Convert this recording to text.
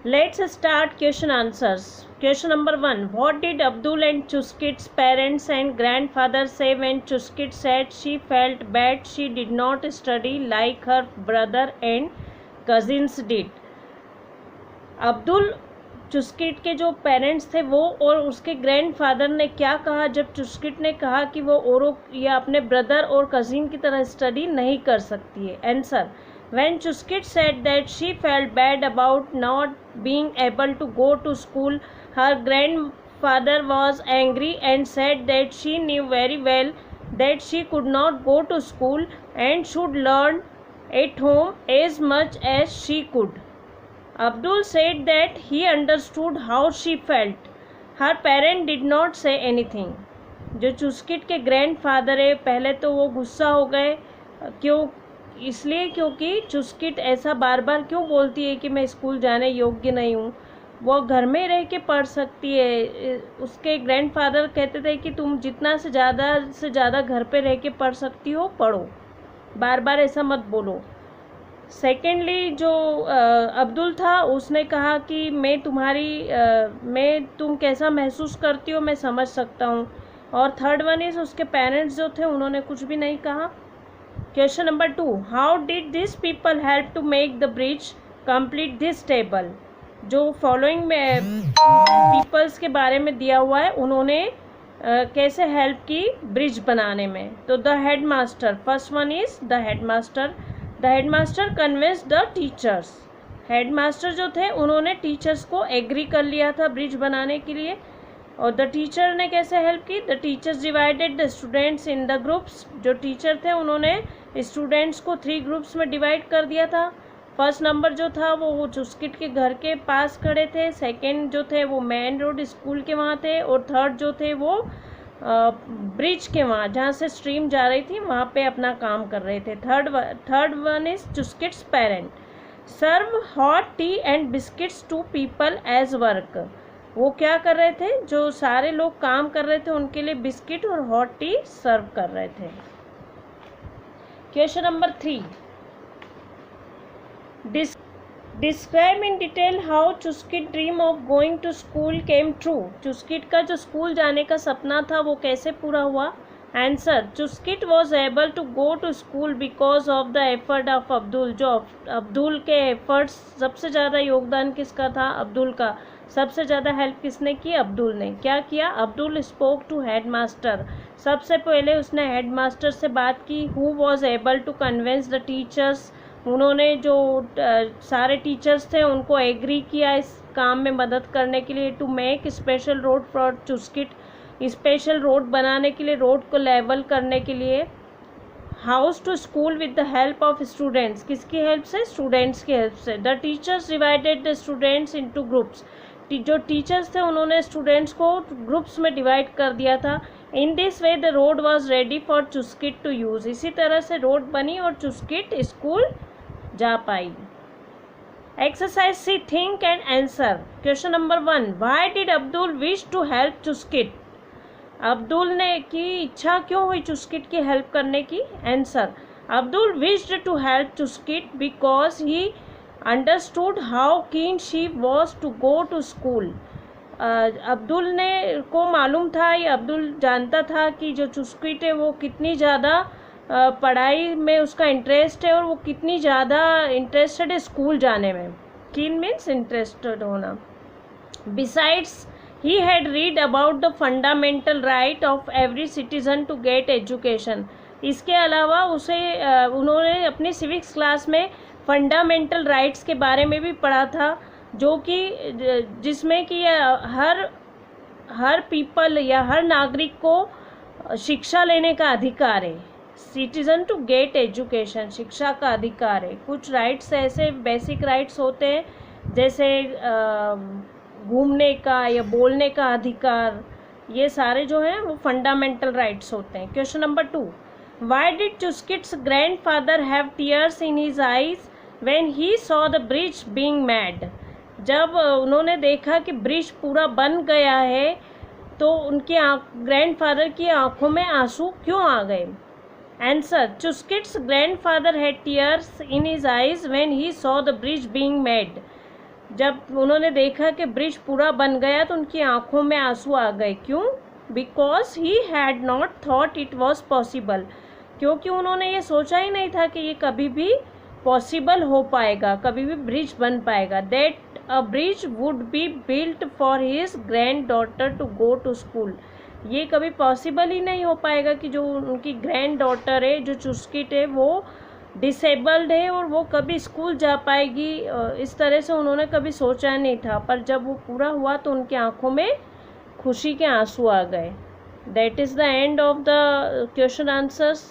Let's start question answers. Question number 1. What did Abdul and Chuskit's parents and grandfather say when Chuskit said she felt bad she did not study like her brother and cousins did? Abdul चुस्किट के जो parents थे वो और उसके grandfather ने क्या कहा जब चुस्किट ने कहा कि वो औरों या अपने ब्रदर और कज़िन की तरह स्टडी नहीं कर सकती है? Answer. When Chuskit said that she felt bad about not being able to go to school, her grandfather was angry and said that she knew very well that she could not go to school and should learn at home as much as she could. Abdul said that he understood how she felt. Her parent did not say anything. जो चुस्किट के grandfather है पहले तो वो गुस्सा हो गए क्यों इसलिए क्योंकि चुस्किट ऐसा बार बार क्यों बोलती है कि मैं स्कूल जाने योग्य नहीं हूँ, वो घर में रह के पढ़ सकती है. उसके ग्रैंडफादर कहते थे कि तुम जितना से ज़्यादा घर पे रह के पढ़ सकती हो पढ़ो, बार बार ऐसा मत बोलो. सेकेंडली जो अब्दुल था उसने कहा कि मैं तुम कैसा महसूस करती हो मैं समझ सकता हूँ. और थर्ड वन इज़ उसके पेरेंट्स जो थे उन्होंने कुछ भी नहीं कहा. Question number 2. How did this people help to make the bridge complete this table? जो फॉलोइंग में पीपल्स के बारे में दिया हुआ है उन्होंने कैसे हेल्प की ब्रिज बनाने में? तो the head master. First one is the head master. The head master convince the teachers. Head master जो थे उन्होंने टीचर्स को एग्री कर लिया था ब्रिज बनाने के लिए. और द टीचर ने कैसे हेल्प की? The teachers divided the students in the groups. जो टीचर थे उन्होंने स्टूडेंट्स को 3 ग्रुप्स में डिवाइड कर दिया था. फर्स्ट नंबर जो था वो चुस्किट के घर के पास खड़े थे. सेकंड जो थे वो मेन रोड स्कूल के वहाँ थे. और थर्ड जो थे वो ब्रिज के वहाँ जहाँ से स्ट्रीम जा रही थी वहाँ पे अपना काम कर रहे थे. Third one is Chuskit's parent. Serve hot tea and biscuits to people as work. वो क्या कर रहे थे? जो सारे लोग काम कर रहे थे उनके लिए बिस्किट और हॉट टी सर्व कर रहे थे. Question number 3. Describe in detail how Chuskit dream of going to school came true. Chuskit का जो स्कूल जाने का सपना था वो कैसे पूरा हुआ? Answer. Chuskit was able to go to school because of the effort of Abdul. जो अब्दुल के एफर्ट्स, सबसे ज़्यादा योगदान किसका था? अब्दुल का. सबसे ज़्यादा हेल्प किसने की? अब्दुल ने. क्या किया? Abdul spoke to head master. सबसे पहले उसने हेड मास्टर से बात की. Who was able to convince the teachers. उन्होंने जो सारे टीचर्स थे उनको एग्री किया इस काम में मदद करने के लिए. To make special road for Chuskit. Special road बनाने के लिए, रोड को लेवल करने के लिए. House to school with the help of students. किसकी हेल्प से? स्टूडेंट्स की हेल्प से. The teachers divided the students into groups. जो टीचर्स थे उन्होंने स्टूडेंट्स को ग्रुप्स में डिवाइड कर दिया था. In this way the road was ready for Chuskit to use. इसी तरह से रोड बनी और चुस्किट स्कूल जा पाई. Exercise C think and answer. Question number 1. Why did Abdul wish to help Chuskit? Abdul ने की इच्छा क्यों हुई चुस्किट की हेल्प करने की? Answer. Abdul wished to help Chuskit because he understood how keen she was to go to school. Abdul ने को मालूम था, या अब्दुल जानता था कि जो चुस्किट है वो कितनी ज़्यादा पढ़ाई में उसका इंटरेस्ट है और वो कितनी ज़्यादा इंटरेस्टेड है स्कूल जाने में. कीन मीन्स इंटरेस्टेड होना. Besides he had read about the fundamental right of every citizen to get education. इसके अलावा उन्होंने अपनी सिविक्स क्लास में फंडामेंटल राइट्स के बारे में भी पढ़ा था, जो कि जिसमें कि हर पीपल या हर नागरिक को शिक्षा लेने का अधिकार है. सिटीज़न टू गेट एजुकेशन, शिक्षा का अधिकार है. कुछ राइट्स ऐसे बेसिक राइट्स होते हैं जैसे घूमने का या बोलने का अधिकार. ये सारे जो हैं वो फंडामेंटल राइट्स होते हैं. Question number 2. Why did Chuskit's grandfather have tears in his eyes when he saw the bridge being made? जब उन्होंने देखा कि ब्रिज पूरा बन गया है तो उनके ग्रैंडफादर की आंखों में आंसू क्यों आ गए? Answer. Chuskit's grandfather had tears in his eyes when he saw the bridge being made. जब उन्होंने देखा कि ब्रिज पूरा बन गया तो उनकी आंखों में आंसू आ गए। क्यों? Because he had not thought it was possible, क्योंकि उन्होंने ये सोचा ही नहीं था कि ये कभी भी पॉसिबल हो पाएगा, कभी भी ब्रिज बन पाएगा। That a bridge would be built for his granddaughter to go to school, ये कभी पॉसिबल ही नहीं हो पाएगा कि जो उनकी ग्रैंड डॉटर है, जो चुस्किट है, वो डिसेबल्ड है और वो कभी स्कूल जा पाएगी। इस तरह से उन्होंने कभी सोचा नहीं था, पर जब वो पूरा हुआ तो उनकी आंखों में खुशी के आंसू आ गए। That is the end of the question answers.